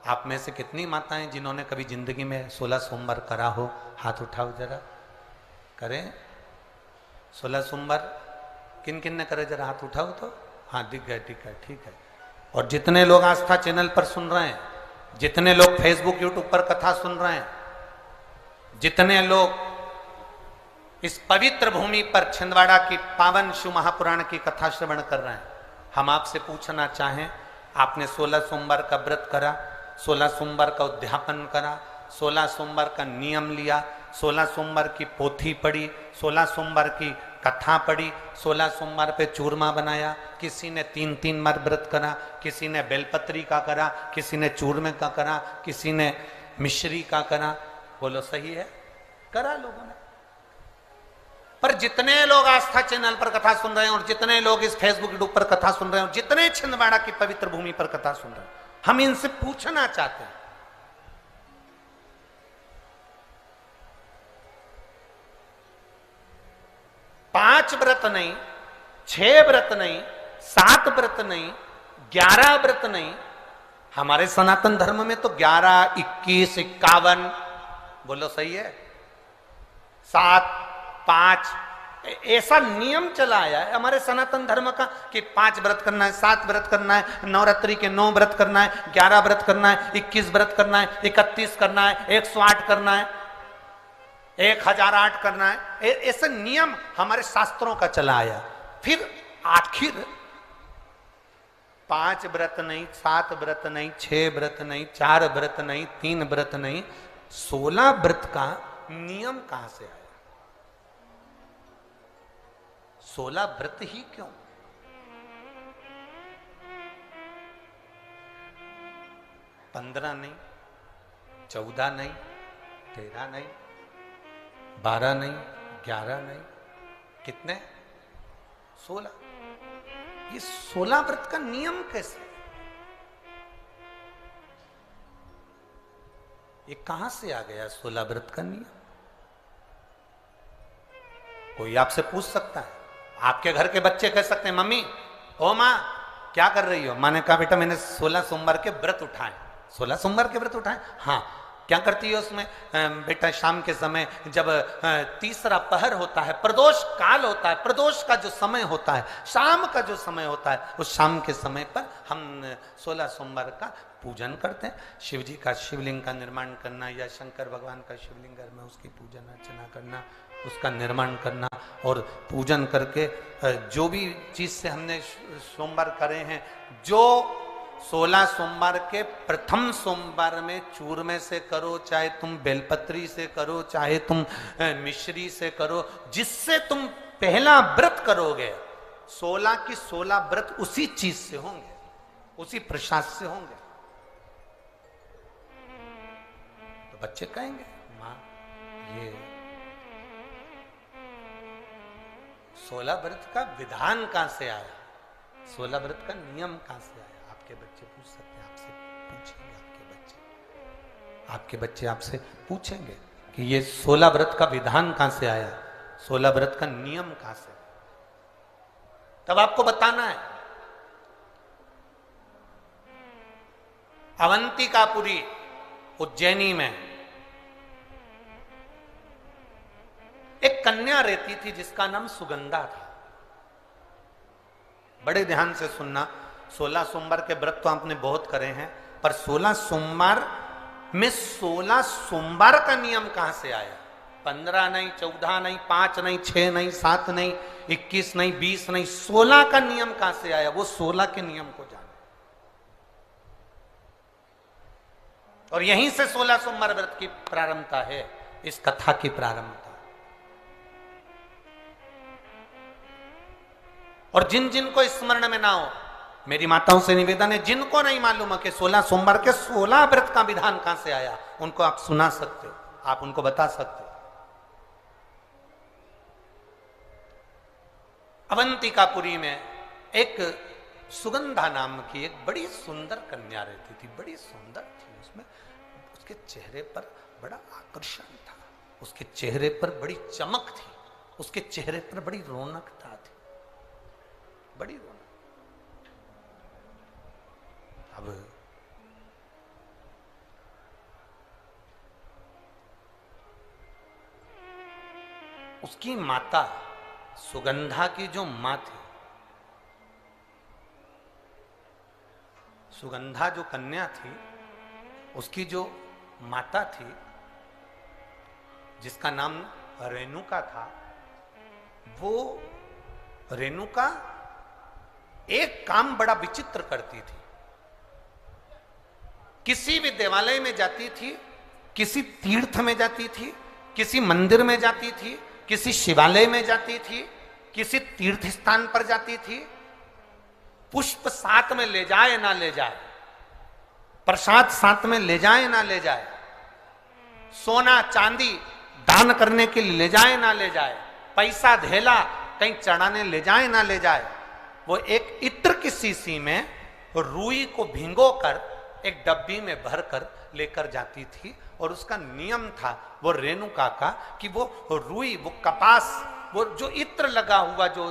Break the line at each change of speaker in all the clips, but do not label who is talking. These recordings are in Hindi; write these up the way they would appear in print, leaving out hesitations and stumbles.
आप में से कितनी माताएं जिन्होंने कभी जिंदगी में 16 सोमवार करा हो, हाथ उठाओ जरा। करें 16 सोमवार किन किन ने करे, जरा हाथ उठाओ तो। हाँ दिख गए, ठीक है ठीक है। और जितने लोग आस्था चैनल पर सुन रहे हैं, जितने लोग फेसबुक यूट्यूब पर कथा सुन रहे हैं, जितने लोग इस पवित्र भूमि पर छिंदवाड़ा की पावन शिव महापुराण की कथा श्रवण कर रहे हैं, हम आपसे पूछना चाहें, आपने 16 सोमवार का व्रत करा, 16 सोमवार का उद्यापन करा, 16 सोमवार का नियम लिया, 16 सोमवार की पोथी पढ़ी, 16 सोमवार की कथा पढ़ी, 16 सोमवार पे चूरमा बनाया, किसी ने 3-3 बार व्रत करा, किसी ने बेलपत्री का करा, किसी ने चूरमे का करा, किसी ने मिश्री का करा। बोलो सही है, करा लोगों ने। पर जितने लोग आस्था चैनल पर कथा सुन रहे हैं और जितने लोग इस फेसबुक यूट्यूब पर कथा सुन रहे हैं और जितने छिंदवाड़ा की पवित्र भूमि पर कथा सुन रहे हैं, हम इनसे पूछना चाहते हैं, पांच व्रत नहीं, 6 व्रत नहीं, 7 व्रत नहीं, 11 व्रत नहीं, हमारे सनातन धर्म में तो 11, 21, 51, बोलो सही है, 7, 5 ऐसा नियम चला आया है हमारे सनातन धर्म का कि 5 व्रत करना है, 7 व्रत करना है, नवरात्रि के 9 व्रत करना है, 11 व्रत करना है, 21 व्रत करना है, 31 करना है, 108 करना है, 1008 करना है। ऐसे नियम हमारे शास्त्रों का चला आया। फिर आखिर 5 व्रत नहीं, 7 व्रत नहीं, 6 व्रत नहीं, 4 व्रत नहीं, 3 व्रत नहीं, 16 व्रत का नियम कहां से आया? 16 व्रत ही क्यों? पंद्रह नहीं, 14 नहीं, 13 नहीं, 12 नहीं, 11 नहीं, कितने? 16। ये 16 व्रत का नियम कैसे? ये कहां से आ गया 16 व्रत का नियम? कोई आपसे पूछ सकता है, आपके घर के बच्चे कह सकते हैं, मम्मी ओ माँ क्या कर रही हो? माँ ने कहा बेटा मैंने 16 सोमवार के व्रत उठाए। 16 सोमवार के व्रत उठाए? हाँ। क्या करती है उसमें? बेटा शाम के समय जब तीसरा पहर होता है, प्रदोष काल होता है, प्रदोष का जो समय होता है, शाम का जो समय होता है, उस शाम के समय पर हम 16 सोमवार का पूजन करते हैं। शिव जी का शिवलिंग का निर्माण करना या शंकर भगवान का शिवलिंग घर में उसकी पूजन अर्चना करना, उसका निर्माण करना और पूजन करके जो भी चीज से हमने सोमवार करे हैं, जो 16 सोमवार के प्रथम सोमवार में चूरमे से करो, चाहे तुम बेलपत्री से करो, चाहे तुम मिश्री से करो, जिससे तुम पहला व्रत करोगे, 16 की 16 व्रत उसी चीज से होंगे, उसी प्रसाद से होंगे। तो बच्चे कहेंगे माँ ये 16 व्रत का विधान कहां से आया, 16 व्रत का नियम कहां से आया? आपके बच्चे पूछ सकते हैं, आपसे पूछेंगे, आपके बच्चे आपसे पूछेंगे कि ये 16 व्रत का विधान कहां से आया, 16 व्रत का नियम कहां से? तब आपको बताना है। अवंतिकापुरी उज्जैनी में एक कन्या रहती थी जिसका नाम सुगंधा था। बड़े ध्यान से सुनना, 16 सोमवार के व्रत तो आपने बहुत करे हैं, पर 16 सोमवार में 16 सोमवार का नियम कहां से आया? 15 नहीं, 14 नहीं, 5 नहीं, 6 नहीं, 7 नहीं, 21 नहीं, 20 नहीं, 16 का नियम कहां से आया? वो 16 के नियम को जाने। और यहीं से 16 सोमवार व्रत की प्रारंभता है, इस कथा की प्रारंभता। और जिन जिन को स्मरण में ना हो, मेरी माताओं से निवेदन है, जिनको नहीं मालूम है कि 16 सोमवार के 16 व्रत का विधान कहां से आया, उनको आप सुना सकते हो, आप उनको बता सकते हो। अवंतिकापुरी में एक सुगंधा नाम की एक बड़ी सुंदर कन्या रहती थी, बड़ी सुंदर थी। उसमें उसके चेहरे पर बड़ा आकर्षण था, उसके चेहरे पर बड़ी चमक थी, उसके चेहरे पर बड़ी रौनकता थी, बड़ी रौनक। अब उसकी माता सुगंधा की जो माँ थी, सुगंधा जो कन्या थी, उसकी जो माता थी जिसका नाम रेणुका था, वो रेणुका एक काम बड़ा विचित्र करती थी। किसी भी देवालय में जाती थी, किसी तीर्थ में जाती थी, किसी मंदिर में जाती थी, किसी शिवालय में जाती थी, किसी तीर्थ स्थान पर जाती थी, पुष्प साथ में ले जाए ना ले जाए, प्रसाद साथ में ले जाए ना ले जाए, सोना चांदी दान करने के लिए ले जाए ना ले जाए, पैसा धेला कहीं चढ़ाने ले जाए ना ले जाए, वो एक इत्र की शीशी में रुई को भिंगोकर एक डब्बी में भरकर लेकर जाती थी। और उसका नियम था वो रेणुका का कि वो रुई, वो कपास, वो जो इत्र लगा हुआ जो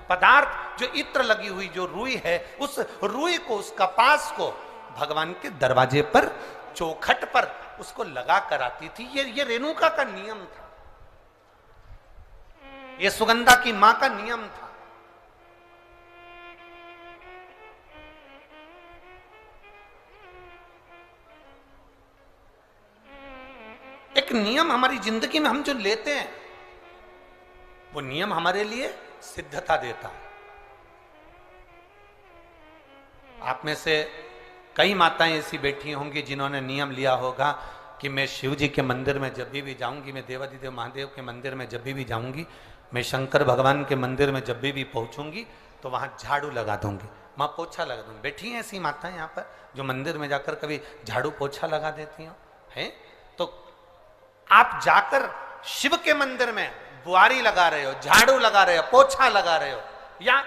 पदार्थ, जो इत्र लगी हुई जो रुई है, उस रुई को, उस कपास को भगवान के दरवाजे पर, चौखट पर उसको लगा कर आती थी। ये रेणुका का नियम था, ये सुगंधा की मां का नियम था। एक नियम हमारी जिंदगी में हम जो लेते हैं, वो नियम हमारे लिए सिद्धता देता है। आप में से कई माताएं ऐसी बैठी होंगी जिन्होंने नियम लिया होगा कि मैं शिव जी के मंदिर में जब भी जाऊंगी, मैं देवादिदेव महादेव के मंदिर में जब भी जाऊंगी, मैं शंकर भगवान के मंदिर में जब भी पहुंचूंगी तो वहां झाड़ू लगा दूंगी, मां पोछा लगा दूंगी। बैठी हैं ऐसी माताएं यहाँ पर जो मंदिर में जाकर कभी झाड़ू पोछा लगा देती हो, हैं? तो आप जाकर शिव के मंदिर में बुआरी लगा रहे हो, झाड़ू लगा रहे हो, पोछा लगा रहे हो, या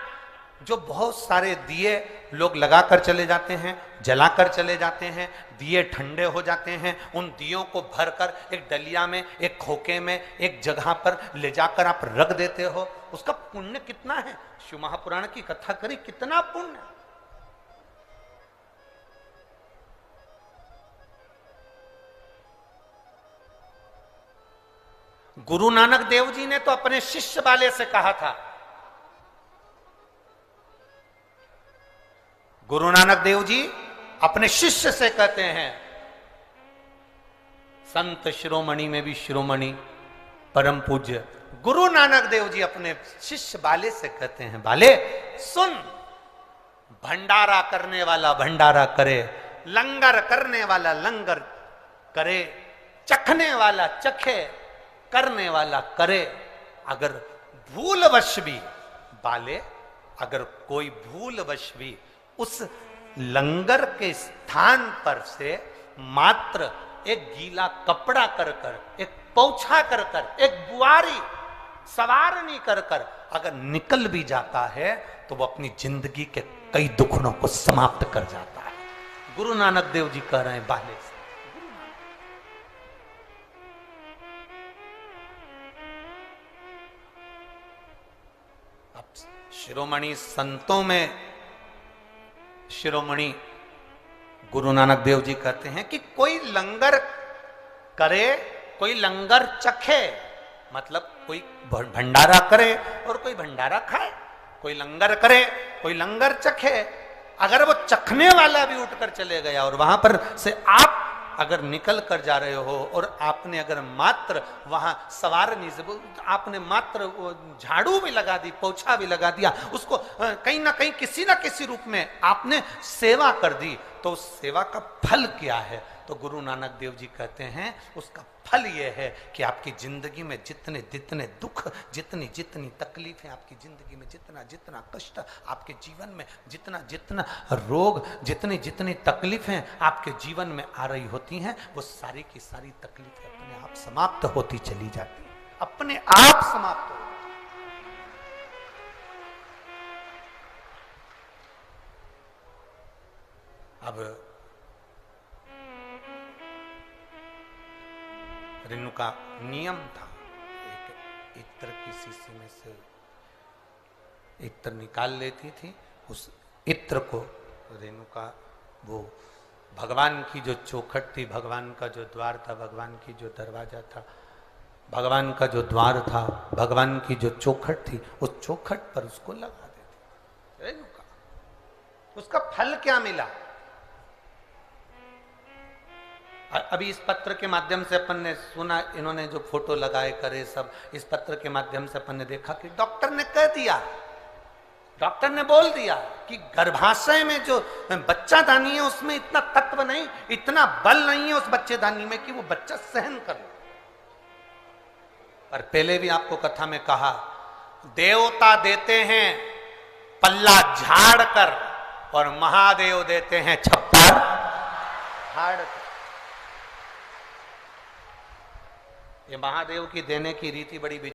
जो बहुत सारे दिए लोग लगाकर चले जाते हैं, जलाकर चले जाते हैं, दिए ठंडे हो जाते हैं, उन दियों को भरकर एक डलिया में, एक खोखे में, एक जगह पर ले जाकर आप रख देते हो, उसका पुण्य कितना है? शिव महापुराण की कथा करी, कितना पुण्य। गुरु नानक देव जी ने तो अपने शिष्य वाले से कहा था, गुरु नानक देव जी अपने शिष्य से कहते हैं, संत शिरोमणि में भी शिरोमणि परम पूज्य गुरु नानक देव जी अपने शिष्य बाले से कहते हैं, बाले सुन, भंडारा करने वाला भंडारा करे, लंगर करने वाला लंगर करे, चखने वाला चखे, करने वाला करे। अगर भूलवश भी, बाले, अगर कोई भूलवश भी उस लंगर के स्थान पर से मात्र एक गीला कपड़ा कर कर, एक पोछा कर कर, एक बुआरी सवारनी कर कर अगर निकल भी जाता है तो वो अपनी जिंदगी के कई दुखों को समाप्त कर जाता है। गुरु नानक देव जी कह रहे हैं बाले से। अब शिरोमणि संतों में शिरोमणि गुरु नानक देव जी कहते हैं कि कोई लंगर करे, कोई लंगर चखे, मतलब कोई भंडारा करे और कोई भंडारा खाए, कोई लंगर करे, कोई लंगर चखे। अगर वो चखने वाला भी उठकर चले गया और वहां पर से आप अगर निकल कर जा रहे हो और आपने अगर मात्र वहां सवारनी से आपने मात्र झाड़ू भी लगा दी, पोछा भी लगा दिया, उसको कहीं ना कहीं किसी ना किसी रूप में आपने सेवा कर दी, तो उस सेवा का फल क्या है? तो गुरु नानक देव जी कहते हैं उसका फल यह है कि आपकी जिंदगी में जितने जितने दुख, जितनी जितनी तकलीफें आपकी जिंदगी में, जितना जितना कष्ट आपके जीवन में, जितना जितना रोग, जितनी जितनी तकलीफें आपके जीवन में आ रही होती हैं, वो सारी की सारी तकलीफें अपने आप समाप्त होती चली जाती हैं, अपने आप समाप्त हो। अब रेणु का नियम था, एक इत्र की शीशी में से इत्र निकाल लेती थी, उस इत्र को रेणु का वो भगवान की जो चौखट थी, भगवान का जो द्वार था, भगवान की जो दरवाजा था, भगवान का जो द्वार था, भगवान की जो चौखट थी, उस चौखट पर उसको लगा देते। उसका फल क्या मिला? अभी इस पत्र के माध्यम से अपन ने सुना, इन्होंने जो फोटो लगाए करे सब, इस पत्र के माध्यम से अपन ने देखा कि डॉक्टर ने कह दिया, डॉक्टर ने बोल दिया कि गर्भाशय में जो बच्चादानी है उसमें इतना तत्व नहीं, इतना बल नहीं है उस बच्चेदानी में कि वो बच्चा सहन कर ले। पर पहले भी आपको कथा में कहा, देवता देते हैं पल्ला झाड़ कर और महादेव देते हैं छप्पर फाड़ कर। ये महादेव की देने की रीति बड़ी